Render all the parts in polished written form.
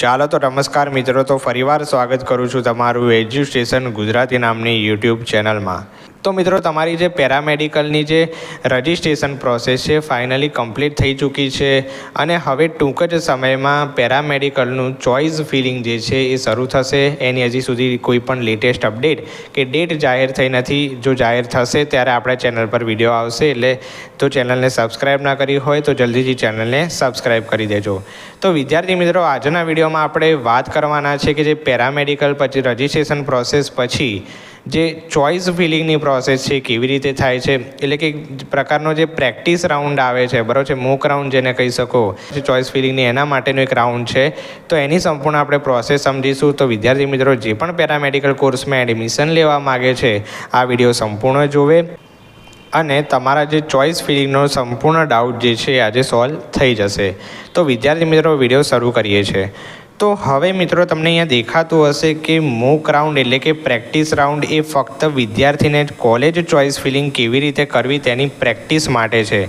ચાલો તો નમસ્કાર મિત્રો, તો ફરીવાર સ્વાગત કરું છું તમારું એજ્યુસ્ટેશન ગુજરાતી નામની યુટ્યુબ ચેનલમાં। તો મિત્રો, તમારી જે પેરામેડિકલની જે રજિસ્ટ્રેશન પ્રોસેસ છે ફાઇનલી કમ્પ્લીટ થઈ ચૂકી છે અને હવે ટૂંક જ સમયમાં પેરામેડિકલનું ચોઇસ ફિલિંગ જે છે એ શરૂ થશે। એની હજી સુધી કોઈ પણ લેટેસ્ટ અપડેટ કે ડેટ જાહેર થઈ નથી। જો જાહેર થશે ત્યારે આપણા ચેનલ પર વિડીયો આવશે, એટલે તો ચેનલને સબસ્ક્રાઈબ ના કરી હોય તો જલ્દીથી ચેનલને સબસ્ક્રાઈબ કરી દેજો। તો વિદ્યાર્થી મિત્રો, આજના વિડીયોમાં આપણે વાત કરવાના છે કે જે પેરામેડિકલ પછી રજિસ્ટ્રેશન પ્રોસેસ પછી જે ચોઇસ ફિલિંગની પ્રોસેસ છે કેવી રીતે થાય છે, એટલે કે પ્રકારનો જે પ્રેક્ટિસ રાઉન્ડ આવે છે, બરાબર છે, મોક રાઉન્ડ જેને કહી શકો, જે ચોઇસ ફિલિંગની એના માટેનો એક રાઉન્ડ છે। તો એની સંપૂર્ણ આપણે પ્રોસેસ સમજીશું। તો વિદ્યાર્થી મિત્રો, જે પણ પેરામેડિકલ કોર્સમાં એડમિશન લેવા માગે છે આ વિડીયો સંપૂર્ણ જોવે અને તમારા જે ચોઇસ ફિલિંગનો સંપૂર્ણ ડાઉટ જે છે આજે સોલ્વ થઈ જશે। તો વિદ્યાર્થી મિત્રો, વિડીયો શરૂ કરીએ છીએ। તો હવે મિત્રો, તમને અહીંયા દેખાતું હશે કે મોક રાઉન્ડ એટલે કે પ્રેક્ટિસ રાઉન્ડ એ ફક્ત વિદ્યાર્થીને કોલેજ ચોઇસ ફિલિંગ કેવી રીતે કરવી તેની પ્રેક્ટિસ માટે છે,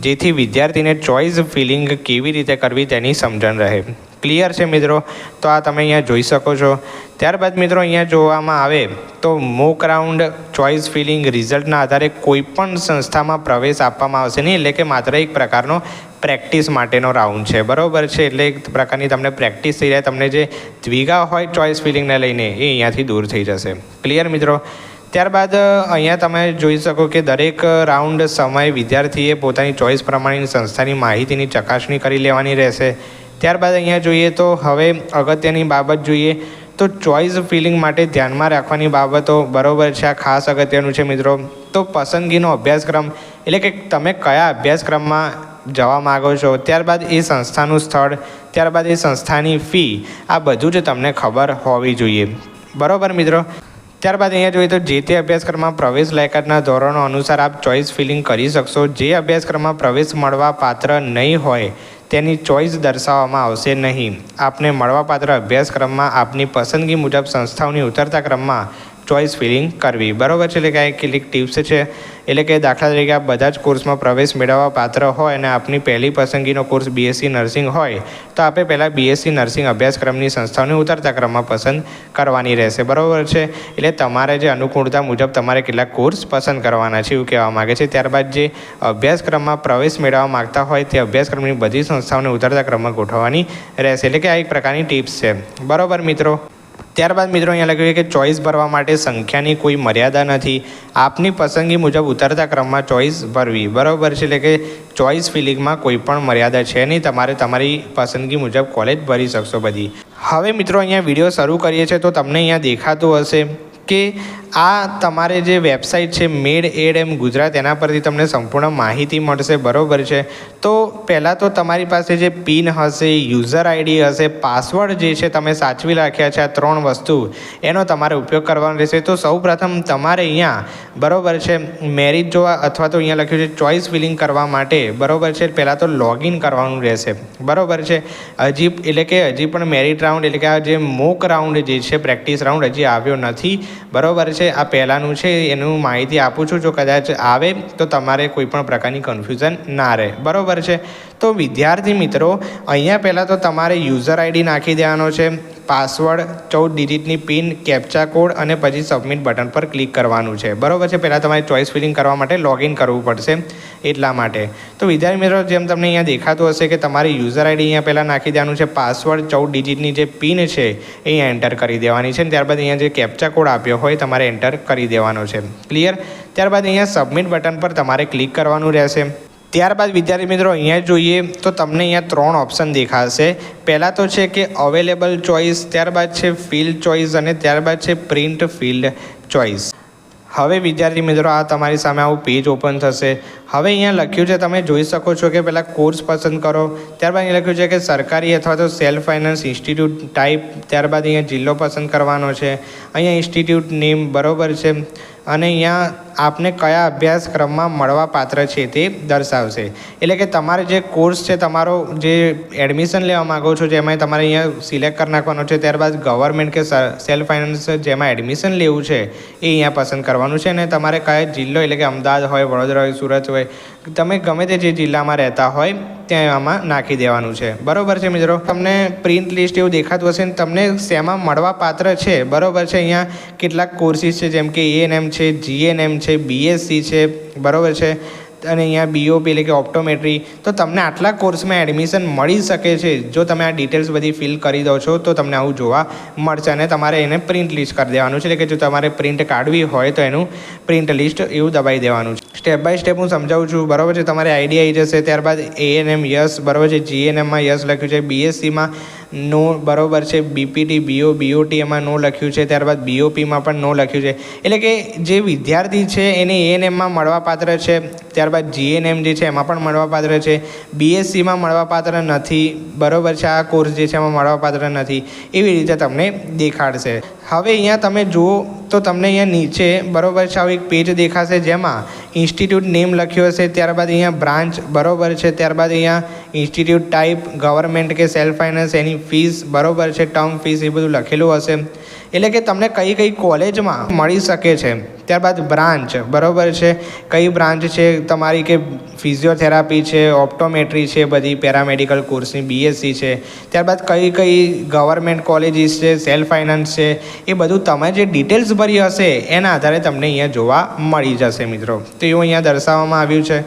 જેથી વિદ્યાર્થીને ચોઇસ ફિલિંગ કેવી રીતે કરવી તેની સમજણ રહે। ક્લિયર છે મિત્રો? તો આ તમે અહીંયા જોઈ શકો છો। ત્યારબાદ મિત્રો, અહીંયા જોવામાં આવે તો મોક રાઉન્ડ ચોઇસ ફિલિંગ રિઝલ્ટના આધારે કોઈ પણ સંસ્થામાં પ્રવેશ આપવામાં આવશે નહીં, એટલે કે માત્ર એક પ્રકારનો પ્રેક્ટિસ માટેનો રાઉન્ડ છે, બરાબર છે। એટલે એક પ્રકારની તમને પ્રેક્ટિસ થઈ જાય, તમને જે દ્વિગા હોય ચોઇસ ફિલિંગને લઈને એ અહીંયાથી દૂર થઈ જશે। ક્લિયર મિત્રો? ત્યારબાદ અહીંયા તમે જોઈ શકો કે દરેક રાઉન્ડ સમયે વિદ્યાર્થીએ પોતાની ચોઇસ પ્રમાણેની સંસ્થાની માહિતીની ચકાસણી કરી લેવાની રહેશે। ત્યારબાદ અહીંયા જોઈએ તો હવે અગત્યની બાબત જોઈએ તો ચોઇસ ફિલિંગ માટે ધ્યાનમાં રાખવાની બાબતો, બરાબર છે, આ ખાસ અગત્યનું છે મિત્રો। તો પસંદગીનો અભ્યાસક્રમ એટલે કે તમે કયા અભ્યાસક્રમમાં જવા માગો છો, ત્યારબાદ એ સંસ્થાનું સ્થળ, ત્યારબાદ એ સંસ્થાની ફી, આ બધું જ તમને ખબર હોવી જોઈએ, બરાબર મિત્રો। ત્યારબાદ અહીંયા જોઈએ તો જે તે અભ્યાસક્રમમાં પ્રવેશ લાયકાતના ધોરણો અનુસાર આપ ચોઇસ ફિલિંગ કરી શકશો। જે અભ્યાસક્રમમાં પ્રવેશ મળવા પાત્ર નહીં હોય તેની ચોઇસ દર્શાવવામાં આવશે નહીં। આપને મળવાપાત્ર અભ્યાસક્રમમાં આપની પસંદગી મુજબ સંસ્થાઓની ઉતરતા ક્રમમાં ચોઇસ ફિલિંગ કરવી, બરાબર છે। એટલે કે આ કેટલીક ટિપ્સ છે, એટલે કે દાખલા તરીકે આપ બધા જ કોર્સમાં પ્રવેશ મેળવવા પાત્ર હોય અને આપની પહેલી પસંદગીનો કોર્સ બીએસસી નર્સિંગ હોય તો આપે પહેલાં બીએસસી નર્સિંગ અભ્યાસક્રમની સંસ્થાઓને ઉતરતા ક્રમમાં પસંદ કરવાની રહેશે, બરાબર છે। એટલે તમારે જે અનુકૂળતા મુજબ તમારે કેટલાક કોર્સ પસંદ કરવાના છે એવું કહેવા માગે છે। ત્યારબાદ જે અભ્યાસક્રમમાં પ્રવેશ મેળવવા માગતા હોય તે અભ્યાસક્રમની બધી સંસ્થાઓને ઉતરતા ક્રમમાં ગોઠવવાની રહેશે, એટલે કે આ એક પ્રકારની ટિપ્સ છે, બરાબર મિત્રો। ત્યારબાદ મિત્રો, અહીંયા લખ્યું છે કે ચોઇસ ભરવા માટે સંખ્યાની કોઈ મર્યાદા નથી। આપની પસંદગી મુજબ ઉતરતા ક્રમમાં ચોઇસ ભરવી, બરાબર છે। એટલે કે ચોઇસ ફિલિંગમાં કોઈ પણ મર્યાદા છે નહીં, તમારે તમારી પસંદગી મુજબ કોલેજ ભરી શકશો બધી। હવે મિત્રો, અહીંયા વિડીયો શરૂ કરીએ છીએ તો તમને અહીંયા દેખાતું હશે કે આ તમારે જે વેબસાઇટ છે મેડ ગુજરાત, એના પરથી તમને સંપૂર્ણ માહિતી મળશે, બરાબર છે। તો પહેલાં તો તમારી પાસે જે પિન હશે, યુઝર આઈડી હશે, પાસવર્ડ જે છે તમે સાચવી રાખ્યા છે, આ ત્રણ વસ્તુ એનો તમારે ઉપયોગ કરવાનો રહેશે। તો સૌપ્રથમ તમારે અહીંયા, બરાબર છે, મેરિટ જોવા અથવા તો અહીંયા લખ્યું છે ચોઇસ ફિલિંગ કરવા માટે, બરાબર છે, પહેલાં તો લોગિન કરવાનું રહેશે, બરાબર છે। હજી પણ મેરિટ રાઉન્ડ એટલે કે આ જે મોક રાઉન્ડ જે છે પ્રેક્ટિસ રાઉન્ડ હજી આવ્યો નથી, બરાબર છે। આ પહેલાંનું છે, એનું માહિતી આપું છું, જો કદાચ આવે તો તમારે કોઈ પણ પ્રકારની કન્ફ્યુઝન ના રહે, બરાબર છે। તો વિદ્યાર્થી મિત્રો, અહીંયા પહેલાં તો તમારે યુઝર આઈડી નાખી દેવાનો છે, પાસવર્ડ, 14 ડિજિટની પિન, કેપ્ચા કોડ અને પછી સબમિટ બટન પર ક્લિક કરવાનું છે, બરાબર છે। પહેલાં તમારે ચોઇસ ફિલિંગ કરવા માટે લોગિન કરવું પડશે, એટલા માટે। તો વિદ્યાર્થી મિત્રો, જેમ તમને અહીંયા દેખાતું હશે કે તમારે યુઝર આઈડી અહીંયા પહેલાં નાખી દેવાનું છે, પાસવર્ડ 14 ડિજિટની જે પિન છે એ અહીંયા એન્ટર કરી દેવાની છે, ત્યારબાદ અહીંયા જે કેપ્ચા કોડ આપ્યો હોય તમારે એન્ટર કરી દેવાનો છે, ક્લિયર। ત્યારબાદ અહીંયા સબમિટ બટન પર તમારે ક્લિક કરવાનું રહેશે। ત્યારબાદ વિદ્યાર્થી મિત્રો, અહીંયા જોઈએ તો તમને અહીંયા ત્રણ ઓપ્શન દેખાશે। પહેલાં તો છે કે અવેલેબલ ચોઇસ, ત્યારબાદ છે ફિલ્ડ ચોઇસ અને ત્યારબાદ છે પ્રિન્ટ ફિલ્ડ ચોઇસ। હવે વિદ્યાર્થી મિત્રો, આ તમારી સામે આવું પેજ ઓપન થશે। હવે અહીંયા લખ્યું છે, તમે જોઈ શકો છો કે પહેલાં કોર્સ પસંદ કરો, ત્યારબાદ અહીંયા લખ્યું છે કે સરકારી અથવા તો સેલ્ફ ફાઇનાન્સ ઇન્સ્ટિટ્યૂટ ટાઈપ, ત્યારબાદ અહીંયા જિલ્લો પસંદ કરવાનો છે, અહીંયા ઇન્સ્ટિટ્યૂટ નેમ, બરાબર છે, અને અહીંયા આપને કયા અભ્યાસક્રમમાં મળવાપાત્ર છે તે દર્શાવશે। એટલે કે તમારે જે કોર્સ છે, તમારો જે એડમિશન લેવા માગો છો જેમાં તમારે અહીંયા સિલેક્ટ કરી નાખવાનો છે, ત્યારબાદ ગવર્મેન્ટ કે સેલ્ફ ફાઇનાન્સ જેમાં એડમિશન લેવું છે એ અહીંયા પસંદ કરવાનું છે, અને તમારે કયા જિલ્લો એટલે કે અમદાવાદ હોય, વડોદરા હોય, સુરત હોય, હોય, તમે ગમે તે જે જિલ્લામાં રહેતા હોય ત્યાં આમાં નાખી દેવાનું છે. બરાબર છે મિત્રો. તમને પ્રિન્ટ લિસ્ટ એવું દેખાતું હશે ને તમને શેમાં મળવા પાત્ર છે. બરાબર છે. અહીંયા કેટલાક કોર્સીસ છે, જેમ કે ANM છે, GNM છે, BSc છે. બરાબર છે. અને અહીંયા BOP એટલે કે ઓપ્ટોમેટ્રી. તો તમને આટલા કોર્સમાં એડમિશન મળી શકે છે જો તમે આ ડિટેલ્સ બધી ફિલ કરી દો છો તો તમને આવું જોવા મળશે. અને તમારે એને પ્રિન્ટ લિસ્ટ કરી દેવાનું છે. એટલે કે જો તમારે પ્રિન્ટ કાઢવી હોય તો એનું પ્રિન્ટ લિસ્ટ એવું દબાવી દેવાનું છે. સ્ટેપ બાય સ્ટેપ હું સમજાવું છું. બરાબર છે. તમારે આઈડિયા આવી જશે. ત્યારબાદ ANM યસ. બરાબર છે. GNMમાં યસ લખ્યું છે. BScમાં નો. બરાબર છે. BPT BOT એમાં નો લખ્યું છે. ત્યારબાદ BOPમાં પણ નો લખ્યું છે. એટલે કે જે વિદ્યાર્થી છે એને ANMમાં મળવાપાત્ર છે. ત્યારબાદ GNM જે છે એમાં પણ મળવાપાત્ર છે. BScમાં મળવાપાત્ર નથી. બરાબર છે. આ કોર્સ જે છે એમાં મળવાપાત્ર નથી. એવી રીતે તમને દેખાડશે. હવે અહીંયા તમે જુઓ તો તમને અહીંયા નીચે બરાબર છે આવું એક પેજ દેખાશે જેમાં ઇન્સ્ટિટ્યૂટ નેમ લખ્યું હશે. ત્યારબાદ અહીંયા બ્રાન્ચ. બરાબર છે. ત્યારબાદ અહીંયા ઇન્સ્ટિટ્યૂટ ટાઈપ, ગવર્મેન્ટ કે સેલ્ફ ફાઇનાન્સ, એની ફીસ. બરાબર છે. ટર્મ ફીસ એ બધું લખેલું હશે. એટલે કે તમને કઈ કઈ કોલેજમાં મળી શકે છે. ત્યારબાદ બ્રાન્ચ. બરાબર છે. કઈ બ્રાન્ચ છે તમારી, કે ફિઝિયોથેરાપી છે, ઓપ્ટોમેટ્રી છે, બધી પેરામેડિકલ કોર્સની BSc છે. ત્યારબાદ કઈ કઈ ગવર્મેન્ટ કોલેજીસ છે, સેલ્ફ ફાઇનાન્સ છે, એ બધું તમે જે ડિટેલ્સ ભરી હશે એના આધારે તમને અહીંયા જોવા મળી જશે મિત્રો. તો એવું અહીંયા દર્શાવવામાં આવ્યું છે.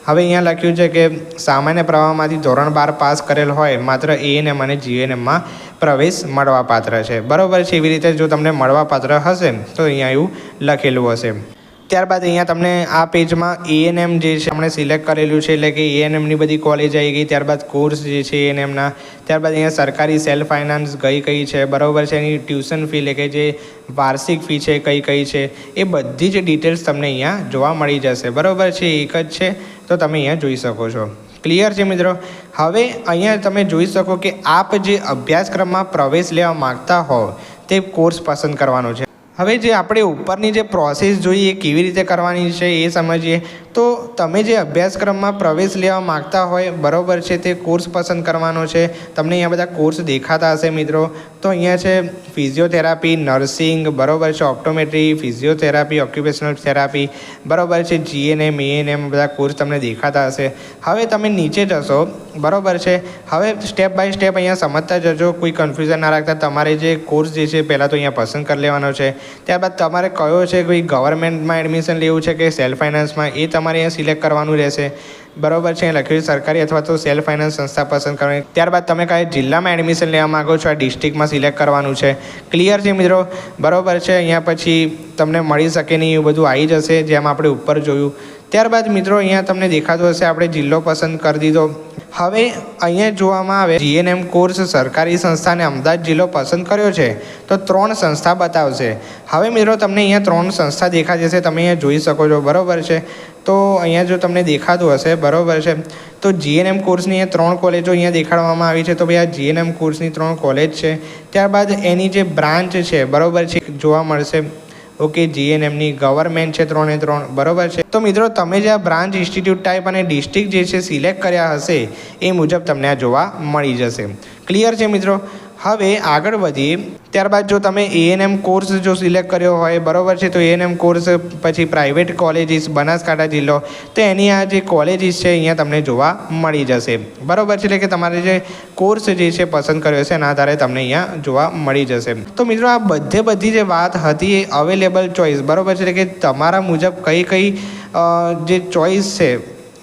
હવે અહીંયા લખ્યું છે કે સામાન્ય પ્રવાહમાંથી ધોરણ 12 પાસ કરેલ હોય માત્ર ANM અને GNMમાં પ્રવેશ મળવાપાત્ર છે. બરાબર છે. એવી રીતે જો તમને મળવાપાત્ર હશે તો અહીંયા એવું લખેલું હશે. ત્યારબાદ અહીંયા તમને આ પેજમાં ANM જે છે આપણે સિલેક્ટ કરેલું છે. એટલે કે ANMની બધી કોલેજ આવી ગઈ. ત્યારબાદ કોર્સ જે છે ANMના. ત્યારબાદ અહીંયા સરકારી સેલ્ફ ફાઇનાન્સ કઈ છે. બરાબર છે. એની ટ્યુશન ફી એટલે કે જે વાર્ષિક ફી છે કઈ છે એ બધી જ ડિટેલ્સ તમને અહીંયા જોવા મળી જશે. બરાબર છે. એક જ છે તો તમે અહીંયા જોઈ શકો છો. ક્લિયર છે મિત્રો. હવે અહીંયા તમે જોઈ શકો કે આપ જે અભ્યાસક્રમમાં પ્રવેશ લેવા માગતા હો તે કોર્સ પસંદ કરવાનો છે. હવે જે આપણે ઉપરની જે પ્રોસેસ જોઈએ કેવી રીતે કરવાની છે એ સમજીએ. તો તમે જે અભ્યાસક્રમમાં પ્રવેશ લેવા માગતા હોય બરાબર છે તે કોર્સ પસંદ કરવાનો છે. તમને અહીંયા બધા કોર્સ દેખાતા હશે મિત્રો. તો અહીંયા છે ફિઝિયોથેરાપી, નર્સિંગ. બરાબર છે. Optometry, physiotherapy, occupational therapy. બરાબર છે. GNM ANM બધા કોર્સ તમને દેખાતા હશે. હવે તમે નીચે જશો. બરાબર છે. હવે સ્ટેપ બાય સ્ટેપ અહીંયા સમજતા જજો. કોઈ કન્ફ્યુઝન ના રાખતા. તમારે જે કોર્સ જે છે પહેલાં તો અહીંયા પસંદ કરી લેવાનો છે. ત્યારબાદ તમારે કયો છે, કોઈ ગવર્મેન્ટમાં એડમિશન લેવું છે કે સેલ્ફ ફાઇનાન્સમાં, એ તમારે અહીંયા સિલેક્ટ કરવાનું રહેશે. બરાબર છે. લખ્યું સરકારી અથવા તો સેલ્ફ ફાઇનાન્સ સંસ્થા પસંદ કરવાની. ત્યારબાદ તમે કયા જિલ્લામાં એડમિશન લેવા માગો છો આ ડિસ્ટ્રિક્ટમાં સિલેક્ટ કરવાનું છે. ક્લિયર છે મિત્રો. બરાબર છે. અહીંયા પછી તમને મળી શકે નહીં એવું બધું આવી જશે જેમ આપણે ઉપર જોયું. ત્યારબાદ મિત્રો અહીંયા તમને દેખાતું હશે આપણે જિલ્લો પસંદ કરી દીધો. હવે અહીંયા જોવામાં આવે GNM કોર્સ સરકારી સંસ્થાને અમદાવાદ જિલ્લો પસંદ કર્યો છે તો 3 સંસ્થા બતાવશે. હવે મિત્રો તમને અહીંયા 3 સંસ્થા દેખાઈ જશે. તમે અહીંયા જોઈ શકો છો. બરાબર છે. તો અહીંયા જો તમને દેખાતું હશે બરાબર છે તો GNM કોર્સની અહીંયા 3 કોલેજો અહીંયા દેખાડવામાં આવી છે. તો ભાઈ આ GNM કોર્સની 3 કોલેજ છે. ત્યારબાદ એની જે બ્રાન્ચ છે બરાબર છે જોવા મળશે. ઓકે. GNMની ગવર્મેન્ટ છે 3 બરાબર છે. તો મિત્રો તમે જે આ બ્રાન્ચ, ઇન્સ્ટિટ્યૂટ ટાઈપ અને ડિસ્ટ્રિક્ટ જે છે સિલેક્ટ કર્યા હશે એ મુજબ તમને આ જોવા મળી જશે. ક્લિયર છે મિત્રો. હવે આગળ વધીએ. ત્યારબાદ જો તમે ANM કોર્સ જો સિલેક્ટ કર્યો હોય બરાબર છે તો ANM કોર્સ પછી પ્રાઇવેટ કોલેજીસ બનાસકાંઠા જિલ્લો તો એની આ જે કોલેજીસ છે અહીંયા તમને જોવા મળી જશે. બરાબર છે. એટલે કે તમારે જે કોર્સ જે છે પસંદ કર્યો છે એના આધારે તમને અહીંયા જોવા મળી જશે. તો મિત્રો આ બધી જે વાત હતી એ અવેલેબલ ચોઇસ. બરાબર છે. એટલે કે તમારા મુજબ કઈ જે ચોઇસ છે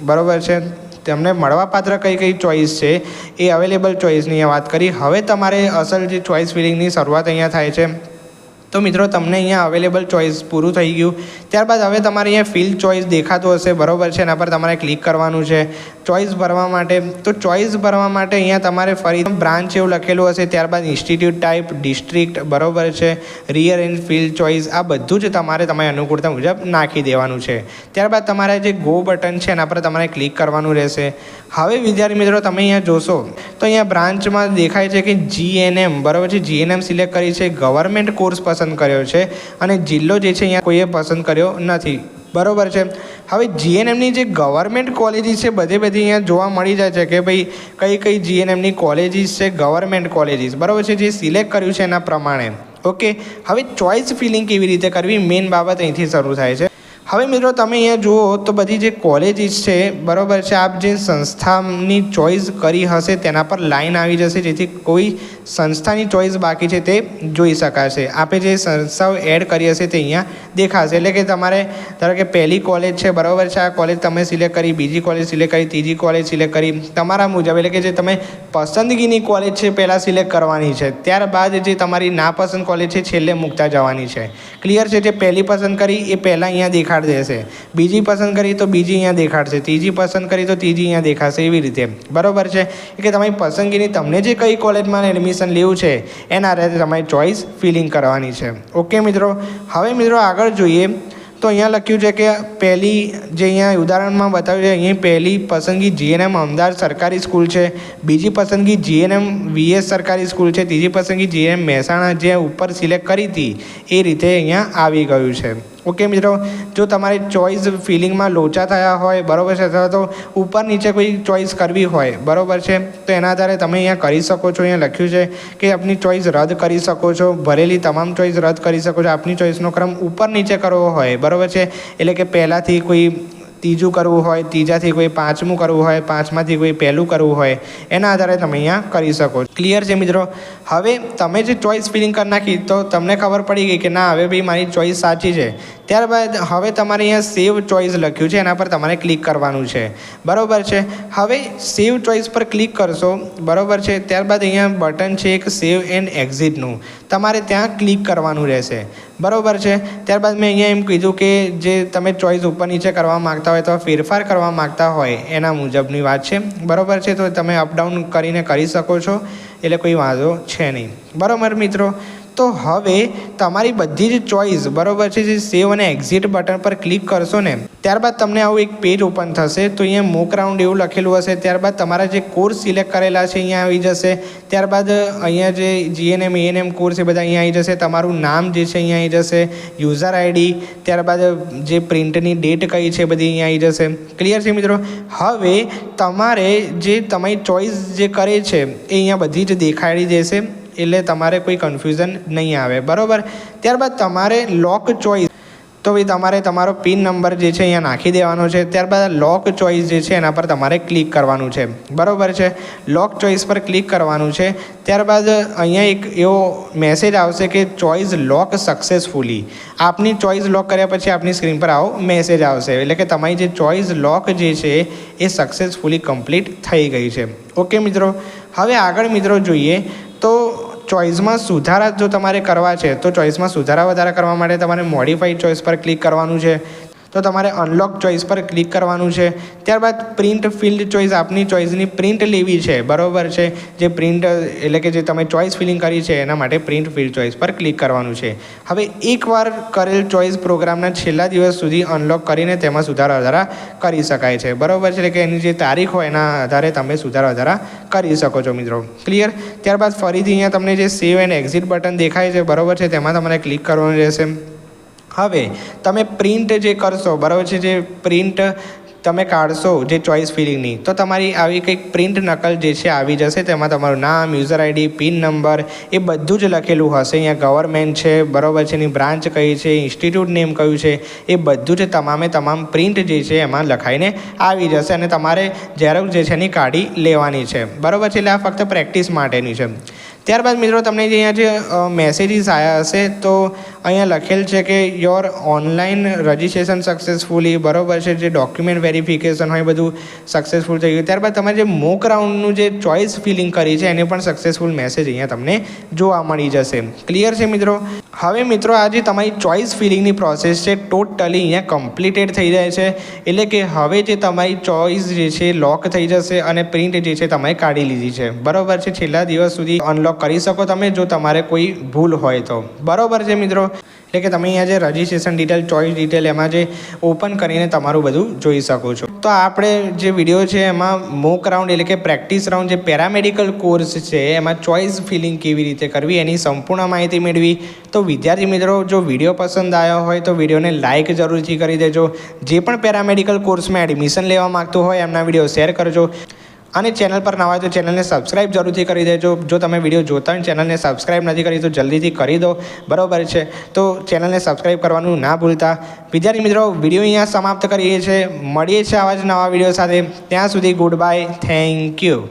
બરાબર છે તમને મળવાપાત્ર કઈ ચોઇસ છે એ અવેલેબલ ચોઇસની અહીંયા વાત કરી. હવે તમારે અસલ જે ચોઇસ ફિલિંગની શરૂઆત અહીંયા થાય છે. તો મિત્રો તમને અહીંયા અવેલેબલ ચોઇસ પૂરું થઈ ગયું. ત્યારબાદ હવે તમારે અહીંયા ફિલ ચોઇસ દેખાતું હશે બરાબર છે. એના પર તમારે ક્લિક કરવાનું છે ચોઇસ ભરવા માટે. તો ચોઇસ ભરવા માટે અહીંયા તમારે ફરી બ્રાન્ચ એવું લખેલું હશે. ત્યારબાદ ઇન્સ્ટિટ્યૂટ ટાઈપ, ડિસ્ટ્રિક્ટ. બરાબર છે. રિયર એન્ડ ફિલ ચોઇસ આ બધું જ તમારે તમારી અનુકૂળતા મુજબ નાખી દેવાનું છે. ત્યારબાદ તમારે જે ગો બટન છે એના પર તમારે ક્લિક કરવાનું રહેશે. હવે વિદ્યાર્થી મિત્રો તમે અહીંયા જોશો તો અહીંયા બ્રાન્ચમાં દેખાય છે કે GNM બરાબર છે. GNM સિલેક્ટ કરી છે. ગવર્મેન્ટ કોર્સ પસંદ કર્યો છે અને જિલ્લો જે છે અહીંયા કોઈએ પસંદ કર્યો નથી. બરાબર છે. હવે GNMની જે ગવર્મેન્ટ કોલેજીસ છે બધી અહીંયા જોવા મળી જાય છે કે ભાઈ કઈ GNMની કોલેજીસ છે ગવર્મેન્ટ કોલેજીસ. બરાબર છે. જે સિલેક્ટ કર્યું છે એના પ્રમાણે. ઓકે. હવે ચોઇસ ફિલિંગ કેવી રીતે કરવી મેઇન બાબત અહીંથી શરૂ થાય છે. હવે મિત્રો તમે અહીંયા જુઓ તો બધી જે કોલેજીસ છે બરાબર છે, આપ જે સંસ્થાની ચોઈસ કરી હશે તેના પર લાઈન આવી જશે, જેથી કોઈ સંસ્થાની ચોઈસ બાકી છે તે જોઈ શકાશે. આપે જે સંસ્થાઓ એડ કરી હશે તે અહીંયા દેખાશે. એટલે કે તમારે ધારો કે પહેલી કોલેજ છે બરાબર છે, આ કોલેજ તમે સિલેક્ટ કરી, બીજી કોલેજ સિલેક્ટ કરી, ત્રીજી કોલેજ સિલેક્ટ કરી, તમારા મુજબ. એટલે કે જે તમે પસંદગીની કોલેજ છે પહેલાં સિલેક્ટ કરવાની છે, ત્યારબાદ જે તમારી નાપસંદ કોલેજ છે છેલ્લે મૂકતા જવાની છે. ક્લિયર છે? જે પહેલી પસંદ કરી એ પહેલાં અહીંયા દેખાડી દેશે, બીજી પસંદ કરી તો બીજી અહીંયા દેખાડશે, ત્રીજી પસંદ કરી તો ત્રીજી અહીંયા દેખાશે, એવી રીતે. બરાબર છે કે તમારી પસંદગીની તમને જે કઈ કોલેજમાં એડમિશન લેવું છે એના આધારે તમારી ચોઈસ ફિલિંગ કરવાની છે. ઓકે મિત્રો, હવે મિત્રો આગળ જોઈએ તો અહીંયા લખ્યું છે કે પહેલી જે અહીંયા ઉદાહરણમાં બતાવ્યું છે, અહીં પહેલી પસંદગી જીએનએમ અમદાવાદ સરકારી સ્કૂલ છે, બીજી પસંદગી જીએનએમ વીએસ સરકારી સ્કૂલ છે, ત્રીજી પસંદગી જીએનએમ મહેસાણા જે ઉપર સિલેક્ટ કરી હતી એ રીતે અહીંયા આવી ગયું છે. ઓકે મિત્રો, જો તમારી ચોઈસ ફિલિંગમાં લોચા થયા હોય બરાબર છે, અથવા તો ઉપર નીચે કોઈ ચોઈસ કરવી હોય બરાબર છે, તો એના આધારે તમે અહીંયા કરી શકો છો. અહીંયા લખ્યું છે કે આપની ચોઈસ રદ કરી શકો છો, ભરેલી તમામ ચોઈસ રદ કરી શકો છો. આપની ચોઈસનો ક્રમ ઉપર નીચે કરવો હોય બરાબર છે, એટલે કે પહેલાંથી કોઈ ત્રીજું કરવું હોય, ત્રીજાથી કોઈ પાંચમું કરવું હોય, પાંચમાંથી કોઈ પહેલું કરવું હોય, એના આધારે તમે અહીંયા કરી શકો છો. ક્લિયર છે મિત્રો? હવે તમે જે ચોઈસ ફિલિંગ કરી નાખી તો તમને ખબર પડી ગઈ કે ના હવે ભાઈ મારી ચોઈસ સાચી છે. ત્યારબાદ હવે તમારે અહીંયા સેવ ચોઈસ લખ્યું છે, એના પર તમારે ક્લિક કરવાનું છે બરાબર છે. હવે સેવ ચોઈસ પર ક્લિક કરશો બરાબર છે, ત્યારબાદ અહીંયા બટન છે એક સેવ એન્ડ એક્ઝિટનું, તમારે ત્યાં ક્લિક કરવાનું રહેશે બરાબર છે. ત્યારબાદ મેં અહીંયા એમ કીધું કે જે તમે ચોઈસ ઉપર નીચે કરવા માગતા હોય તો ફેરફાર કરવા માગતા હોય એના મુજબની વાત છે બરાબર છે, તો તમે અપડાઉન કરીને કરી શકો છો, એટલે કોઈ વાંધો છે નહીં બરાબર મિત્રો. તો હવે તમારી બધી જ ચોઈસ બરાબર છે જે સેવ અને એક્ઝિટ બટન પર ક્લિક કરશો ને ત્યારબાદ તમને આવું એક પેજ ઓપન થશે. તો અહીંયા મૂક રાઉન્ડ એવું લખેલું હશે, ત્યારબાદ તમારા જે કોર્સ સિલેક્ટ કરેલા છે અહીંયા આવી જશે, ત્યારબાદ અહીંયા જે જીએનએમ એએનએમ કોર્સ એ બધા અહીંયા આવી જશે, તમારું નામ જે છે અહીંયા આવી જશે, યુઝર આઈડી, ત્યારબાદ જે પ્રિન્ટની ડેટ કઈ છે બધી અહીંયા આવી જશે. ક્લિયર છે મિત્રો? હવે તમારે જે તમારી ચોઈસ જે કરે છે એ અહીંયા બધી જ દેખાડી દેશે, એટલે તમારે કોઈ કન્ફ્યુઝન નહીં આવે બરાબર. ત્યારબાદ તમારે લોક ચોઈસ, તો ભાઈ તમારે તમારો પિન નંબર જે છે અહીંયા નાખી દેવાનો છે. ત્યારબાદ લોક ચોઈસ જે છે એના પર તમારે ક્લિક કરવાનું છે બરાબર છે. લોક ચોઈસ પર ક્લિક કરવાનું છે, ત્યારબાદ અહીંયા એક એવો મેસેજ આવશે કે ચોઈસ લોક સક્સેસફુલી. આપની ચોઈસ લોક કર્યા પછી આપની સ્ક્રીન પર આવો મેસેજ આવશે, એટલે કે તમારી જે ચોઈસ લોક જે છે એ સક્સેસફુલી કમ્પ્લીટ થઈ ગઈ છે. ઓકે મિત્રો, હવે આગળ મિત્રો જોઈએ તો ચોઈસમાં સુધારા જો તમારે કરવા છે તો ચોઈસમાં સુધારા વધારા કરવા માટે તમારે મોડિફાઈડ ચોઈસ પર ક્લિક કરવાનું છે, તો તમારે અનલોક ચોઈસ પર ક્લિક કરવાનું છે. ત્યારબાદ પ્રિન્ટ ફિલ્ડ ચોઈસ, આપની ચોઈસની પ્રિન્ટ લેવી છે બરાબર છે, જે પ્રિન્ટ એટલે કે જે તમે ચોઈસ ફિલિંગ કરી છે એના માટે પ્રિન્ટ ફિલ્ડ ચોઈસ પર ક્લિક કરવાનું છે. હવે એકવાર કરેલ ચોઈસ પ્રોગ્રામના છેલ્લા દિવસ સુધી અનલોક કરીને તેમાં સુધારા વધારા કરી શકાય છે બરાબર છે, એટલે કે એની જે તારીખ હોય એના આધારે તમે સુધારા વધારા કરી શકો છો મિત્રો. ક્લિયર? ત્યારબાદ ફરીથી અહીંયા તમને જે સેવ એન્ડ એક્ઝિટ બટન દેખાય છે બરાબર છે, તેમાં તમારે ક્લિક કરવાનું રહેશે. હવે તમે પ્રિન્ટ જે કરશો બરાબર છે, જે પ્રિન્ટ તમે કાઢશો જે ચોઈસ ફિલિંગની, તો તમારી આવી કંઈક પ્રિન્ટ નકલ જે છે આવી જશે, તેમાં તમારું નામ, યુઝર આઈડી, પિન નંબર એ બધું જ લખેલું હશે. અહીંયા ગવર્મેન્ટ છે બરાબર છે, એની બ્રાન્ચ કઈ છે, ઇન્સ્ટિટ્યૂટ નેમ કયું છે, એ બધું જ તમામ પ્રિન્ટ જે છે એમાં લખાઈને આવી જશે, અને તમારે ઝેરોક્ષ જે છે એની કાઢી લેવાની છે બરાબર છે. એટલે આ ફક્ત પ્રેક્ટિસ માટેની છે. ત્યારબાદ મિત્રો તમને જે અહીંયા જે મેસેજીસ આવ્યા હશે તો અહીંયા લખેલ છે કે યોર ઓનલાઈન રજિસ્ટ્રેશન સક્સેસફુલી બરાબર છે, જે ડોક્યુમેન્ટ વેરિફિકેશન હોય બધું સક્સેસફુલ થઈ ગયું. ત્યારબાદ તમારે જે મૂક રાઉન્ડનું જે ચોઈસ ફિલિંગ કરી છે એને પણ સક્સેસફુલ મેસેજ અહીંયા તમને જોવા મળી જશે. ક્લિયર છે મિત્રો? હવે મિત્રો આ જે તમારી ચોઈસ ફિલિંગની પ્રોસેસ છે ટોટલી અહીંયા કમ્પ્લીટેડ થઈ જાય છે, એટલે કે હવે જે તમારી ચોઈસ જે છે લોક થઈ જશે અને પ્રિન્ટ જે છે તમે કાઢી લીધી છે બરાબર છે. છેલ્લા દિવસ સુધી અનલોક કરી શકો તમે જો તમારે કોઈ ભૂલ હોય તો બરાબર છે મિત્રો. એટલે કે તમે અહીંયા જે રજિસ્ટ્રેશન ડિટેલ, ચોઈસ ડિટેલ એમાં જે ઓપન કરીને તમારું બધું જોઈ શકો છો. તો આપણે જે વિડીયો છે એમાં મૂક રાઉન્ડ એટલે કે પ્રેક્ટિસ રાઉન્ડ જે પેરામેડિકલ કોર્સ છે એમાં ચોઈસ ફિલિંગ કેવી રીતે કરવી એની સંપૂર્ણ માહિતી મેળવી. તો વિદ્યાર્થી મિત્રો જો વિડીયો પસંદ આવ્યો હોય તો વિડીયોને લાઇક જરૂરથી કરી દેજો. જે પણ પેરામેડિકલ કોર્સમાં એડમિશન લેવા માગતું હોય એમના વિડીયો શેર કરજો. અને ચેનલ પર નવા હોય તો ચેનલને સબસ્ક્રાઈબ જરૂરથી કરી દેજો. જો તમે વિડીયો જોતા હોય ચેનલને સબસ્ક્રાઈબ નથી કરી તો જલ્દીથી કરી દો, બરાબર છે. તો ચેનલને સબસ્ક્રાઈબ કરવાનું ના ભૂલતા. વિદ્યાર્થી મિત્રો, વિડીયો અહીંયા સમાપ્ત કરીએ છીએ. મળીએ છીએ આવા જ નવા વિડીયો સાથે. ત્યાં સુધી ગુડ બાય. Thank you.